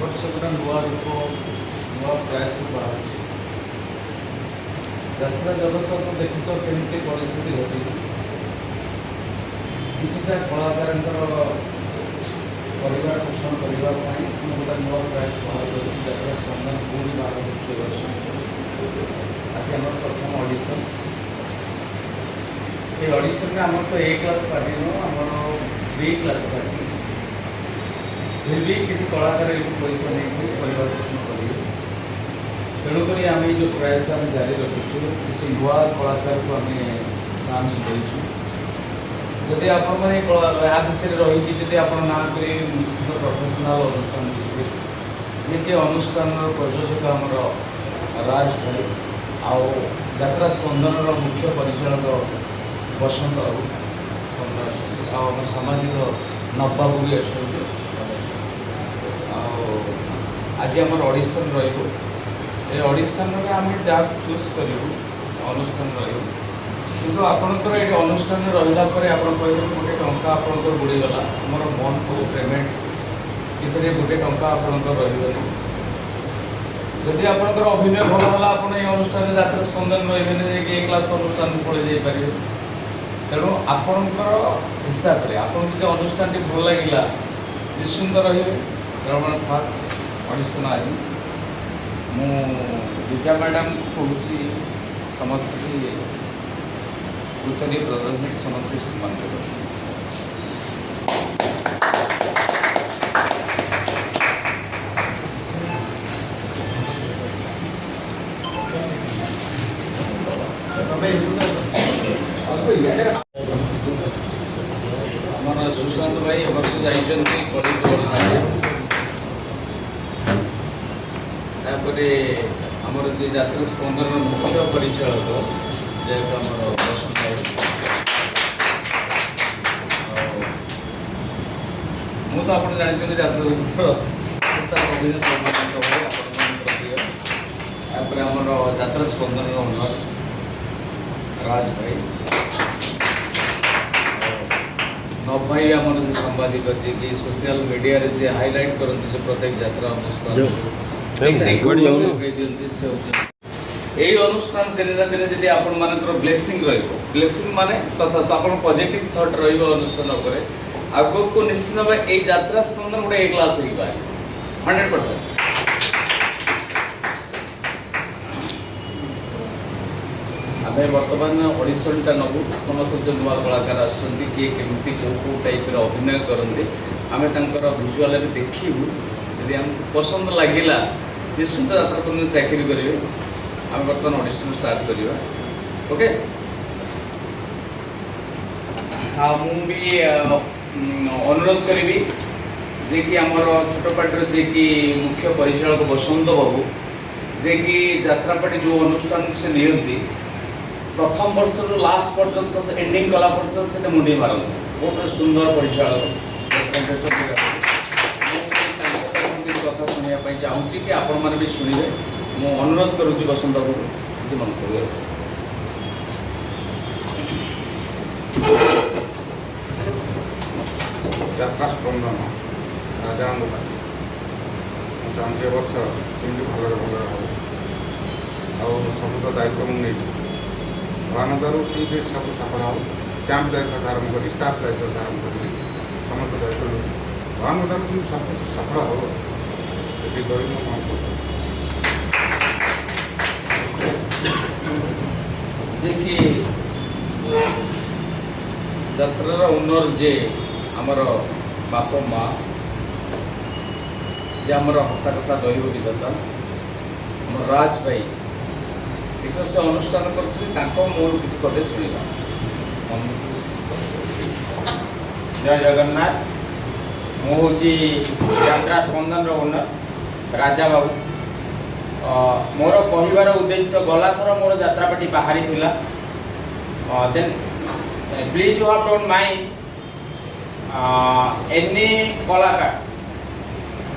ବର୍ଷ ଗୋଟେ ନୂଆ ରୂପ ନୂଆ ପ୍ରୟାସ କରାଯାଉଛି। ଯାତ୍ରା ଜଗତକୁ ଦେଖିଛ କେମିତି ପରିସ୍ଥିତି ଘଟିଛି। କିଛିଟା କଳାକାରଙ୍କର ପରିବାର ପୋଷଣ କରିବା ପାଇଁ ମୁଁ ଗୋଟେ ନୂଆ ପ୍ରୟାସ କରାଯାଉଛି। ଯାତ୍ରା ସ୍ପନ୍ଦନ ପୁଣି ବାହାର କରୁଛି ବର୍ଷ। ଆଜି ଆମର ପ୍ରଥମ ଅଡ଼ିସନ୍। এই অডিশনে আমার তো এ ক্লাস পার্টি নো আমার বি ক্লাস পার্টি फिर भी किसी कलाकार पैसा नहीं परिवार पोषण करेंगे। तेणुक आम जो प्रयास आम जारी रखुचु किसी नुआ कलाकार को आम चान्स देचु। जदि आपण या भितर रही जब आप ना करें निश्चित प्रोफेशनल अनुष्ठान जी अनुष्ठान प्रयोजक आमर राज भाई आउ यात्रा स्पंदन मुख्य परिचालक बसंत बाबू आम सामाजिक नवबाबू भी अच्छा आज आम ऑडिशन रडिशन आम जहाँ चूज करूँ अनुष्ठान रु आपंकर ये अनुष्ठान रहा गोटे टंका आपंकर बुड़ीगला मोर मंथ पेमेंट किसी गोटे टंका आपंकर रही जदि आपंकर अभिनय भल है आप अनुष्ठान यात्रा स्पंदन रही ए क्लास अनुष्ठान पड़े जापर तेणु आपंकर हिसाब से आपको अनुष्ठान भल लगे निश्चिंत रे तेणु फास्ट ऑडिशन आज मु विजया मैडम कहूँ समस्त उत्तरी प्रदर्शन समस्त सम्मान कर सुशांत भाई वर्ष जापरे आमर जो यात्रा स्पंदन मुख्य परिचालक जेहेतु आम बसंत मुझे तो आप जानते यात्रा अभिनेता आमर यात्रा स्पंदन ओनर राज भाई नव भाई आमर जो सांबादिक जी कि सोशल मीडिया रे जे हाईलाइट करते से प्रत्येक यात्रा अनुष्ठान यही अनुष्ठान दिन ना दिन जी आपण मानकर ब्लेसिंग ब्लेसिंग माने तथा आप पॉजिटिव थॉट अनुष्ठान आगे को निश्चित भाव ये यात्रा स्पंदन गोटे ए क्लास 100%। आम बर्तमान ऑडिशन नबू समस्त जो नुआ कलाकार आसुँच किए केमती कौ टाइप अभिनय करते आम भिजुआल देखू यदि आमको पसंद लगिला निश्चित यात्रा चाकरी करेंगे आम बर्तमान ऑडिशन स्टार्ट करवा ओके। हाँ मुझे अनुरोध करी जे कि आमर छोट पार्टी जे कि मुख्य परिचालक बसंत बाबू जे कि यात्रा पार्टी जो अनुष्ठान से नियंती प्रथम वर्ष रू लास्ट पर्यंत एंडिंग कला पर्यंत से मुंडी मारती बहुत सुंदर परिचालक कथा शुणापी चाहूँगी कि आपण मैंने भी शुणे मु अनुरोध करुच्ची बसंत बाबू किसी मन कर यात्रा स्पंदन राजा चाहूँ वर्ष कमी भल भल सब तो दायित्व मुझे भगवान कि सब सफल हो कैंप दायित्व आरंभ कर स्टाफ दायित्व आरंभ कर समस्त दायित्व भगवान कि सब सफल हो ये जे कि यात्रार ओनर जे आमर बाप माँ जे आमर हता कथा दैव विधाता आम राज भाई ठीक से अनुष्ठान कर मोर किसी कथे शुणा। जय जगन्नाथ मुझे यात्रा स्पंदन ओनर राजा बाबू मोर कहबार उद्देश्य गला थर मोर यात्रा पार्टी बाहरी थिला then please you have don't mind any कलाकार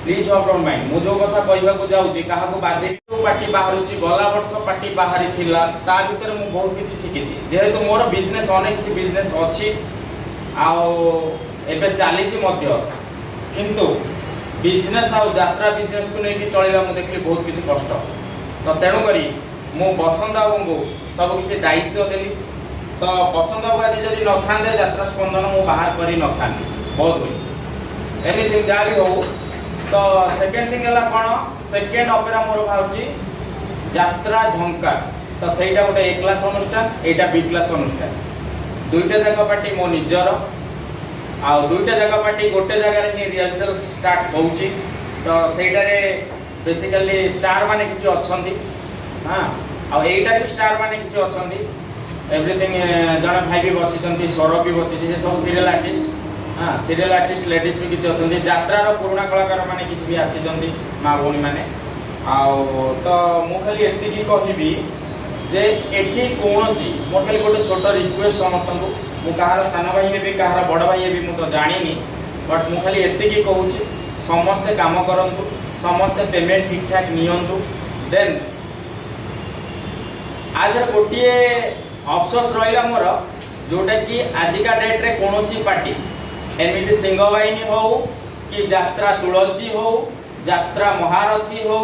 प्लीज हैव डोंट माइंड मु जो कथा कहबा जाऊँगी क्या बाधे पार्टी बाहर गला वर्ष पार्टी बाहरी थिला ता भीतर मु बहुत किसी शिखी जेहेतु मोर बिजनेस अनेक किसी बिजनेस अच्छी आउ एबे चली किंतु बिजनेस आउ यात्रा बिजनेस को लेकिन चलवा मुझे देखली बहुत किसी कष्ट तो तेणुक मु बसंत बाबू को सब किसी दायित्व देली तो बसंत बाबू आज जब न था यात्रा स्पंदन मुझे बाहर कर न था बहुत हुए एनीथिंग जहाँ भी हो तो सेकेंड थिंग है कौन सेकेंड अपेरा मोर भावी यात्रा झंकार तो सहीटा गोटे ए क्लास अनुष्ठान एटा बी क्लास अनुष्ठान दुईटा जाक पार्टी मो निजर आ दुईटा जाक पार्टी गोटे जगह ही रिहर्सल स्टार्ट होउची तो सहीटारे बेसिकली स्टार माने किछि अछंती हां आ एटा भी स्टार माने किछि अछंती एवरीथिंग जने भाई भी बसिचंती सौरभ भी बसिछि से सब सीरियल आर्टिस्ट हाँ सीरियल आर्टिस्ट लेडीज भी किछि अछंती यात्रार पुराना कलाकार माने किछि भी आसिचंती माँ भौणी माने आउ तो मु खाली एतिकी कहबी जे एठी कोनोसी मोर खाली गोटे छोट रिक्वेस्ट समस्त को मु कहार सान भाई हेबी कहार बड़ भाई हेबी मु तो जानिनी बट मु खाली एतिकी कहूची समस्ते काम करंतु समस्ते पेमेंट ठीक ठाक नियंतु देन आज गोटे अफसोस रहिला मोर जोटा कि आजिका डेट रे कोनोसी पार्टी एमिति सिंहवाहिनी हो कि यात्रा तुलसी हो यात्रा महारथी हो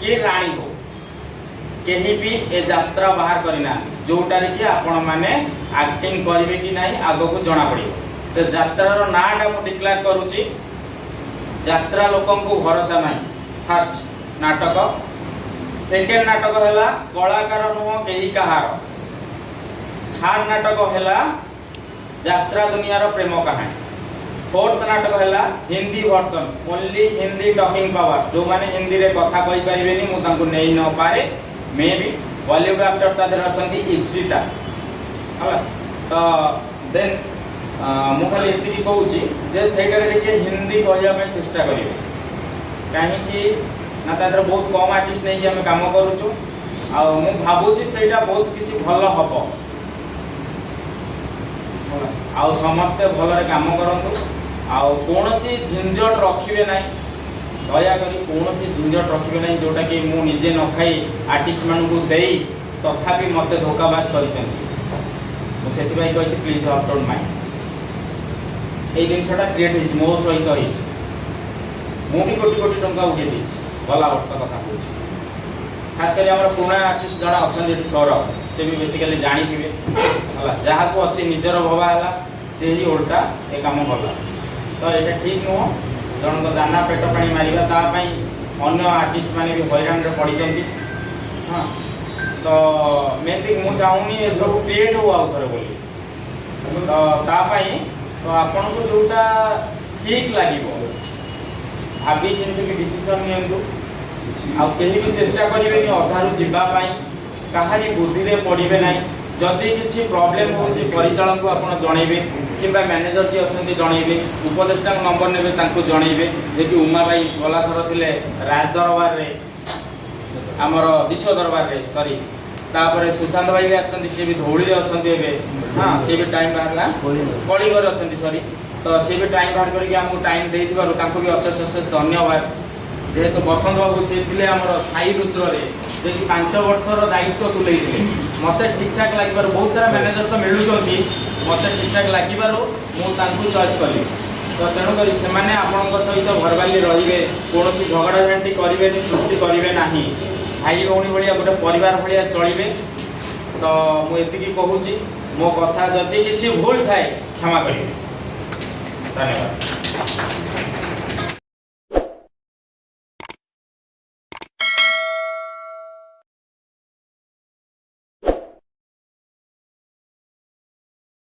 कि राणी हो कहीं भी ए यात्रा बाहर करना जोटारे कि आपण माने एक्टिंग करिवे कि नहीं आगो को जना पड़े से यात्रार नाटा मु डिक्लेयर करूची यात्रा लोकन को भरोसा नहीं फर्स्ट नाटक सेकेंड नाटक हैला कलाकार नुह केही कहार थर्ड नाटक हैला यात्रा दुनियार प्रेम कहानी फोर्थ नाटक हैला Hindi version only Hindi talking power जो माने हिंदी रे कथा कहि परिबेनी मु तांको नै न पारे मे भी बॉलीवुड एक्टर तादर अछंती इप्सिता हला तो देन मु खाली एतिकी कहूची जे सेटारे टिके हिंदी कहया पे चेष्टा करिवे काहे कि ना तादर बहुत कम आर्टिस्ट नै कि हम काम करूछु आ मु भाबुची सेटा बहुत किछि भलो हबो आ समस्ते भलरे काम करंतु आ कोनोसी झिंझट रखिबे नै दया करी कोनोसी झिंझट रखिबे नै जोटा कि मु निजे न खाई आर्टिस्ट मान को देई तथापि मते धोखाबाज करिसंती मु सेति भाई कहछि प्लीज अप डाउन माइंड ए दिन छटा क्रिएट हिज मो सहित हिज मु भी कोटी कोटी टंका उठे दिछि गला वर्ष कथा कहछि खास करी हमर पुराना आर्टिस्ट जणा अछन जेति सौरभ से भी बेसिकली जानी थिबे हला जहा को अति निजर भवा हला से ही उल्टा ए काम भला तो एटा ठीक नो जन को दाना पेट पानी मारिबा ता पई अन्य आर्टिस्ट माने भी हैरान रे पड़ी चंती हां तो मैं थिंक मु चाहूनी ए सब क्रिएट हो आउ थरे बोली तो ता पई तो आपन को जोटा ठीक लागिबो भाबी चिंती के डिसीजन नियंतु आ केही भी चेष्टा करिवेनी अधारु जिबा पई कहानी बुद्धि रे पड़िबे नाही जदि किछि प्रॉब्लम होछि परिचालन को आपण जणैबे किबा मैनेजर जी अछंती जणैबे उपदेष्टा नंबर नेबे तांको जणैबे जे कि उमा भाई गला थर थिले राज दरबार रे हमर विश्व दरबार रे सॉरी तापर सुशांत भाई भी आछंती से भी धौली रे अछंती एबे हां से भी टाइम बाहरला कलिगर अछंती सॉरी तो से भी टाइम बाहर करके हमको टाइम देइथिबारु तांको भी अशेष अशेष धन्यवाद जेहेतु बसंत बाबू से थिले हमर साई रुद्र रे जे कि 5 वर्षर दायित्व तुलै थिले मते ठीक ठाक लागिबार बहुत सारा मैनेजर तो मिलुचंती मते ठीक ठाक लागिबार मु तांको चॉइस करी तो तेणु करी से माने आपनक सहित भरबाली रहिबे कोनोसी झगड़ा झांटी करिवेनी सृष्टि करिवे नाही भाई भौणी भलिया गोटे परिवार भलिया चलिबे तो मु एतिकी कहूची मो कथा जदि किछि भूल थाए क्षमा करिवे धन्यवाद।